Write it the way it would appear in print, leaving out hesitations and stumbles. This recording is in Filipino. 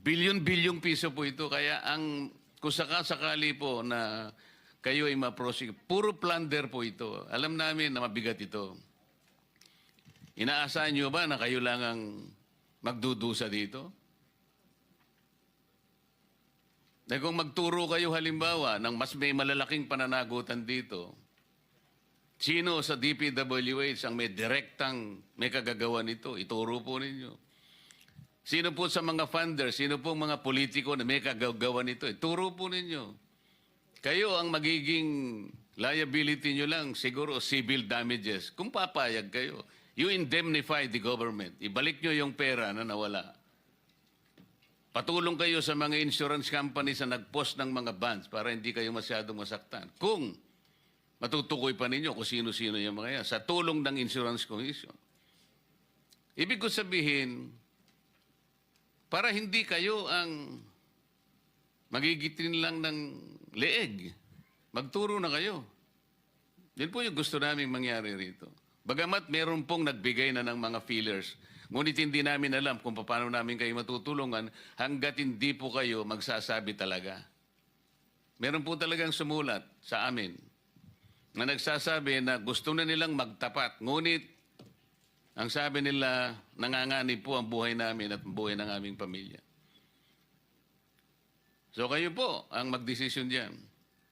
Bilyon-bilyong piso po ito. Kaya kung sakali po na kayo ay ma-prosecute, puro plunder po ito. Alam namin na mabigat ito. Inaasahan nyo ba na kayo lang ang magdudusa dito? Dahil kung magturo kayo halimbawa ng mas may malalaking pananagutan dito, sino sa DPWH ang may kagagawa nito? Ituro po ninyo. Sino po sa mga funders, sino po mga politiko na may kagagawa nito? Ituro po ninyo. Kayo ang magiging liability nyo lang, siguro civil damages. Kung papayag kayo, you indemnify the government. Ibalik nyo yung pera na nawala. Patulong kayo sa mga insurance companies na nag-post ng mga bonds para hindi kayo masyadong masaktan. Kung matutukoy pa ninyo kung sino-sino yung mga yan, sa tulong ng Insurance Commission. Ibig ko sabihin, para hindi kayo ang magigitin lang ng leeg, magturo na kayo. Yan po yung gusto namin mangyari rito. Bagamat meron pong nagbigay na ng mga feelers, ngunit hindi namin alam kung paano namin kayo matutulungan hanggat hindi po kayo magsasabi talaga. Meron po talagang sumulat sa amin na nagsasabi na gusto na nilang magtapat, ngunit ang sabi nila, nanganganib po ang buhay namin at buhay ng aming pamilya. So kayo po ang magdesisyon diyan.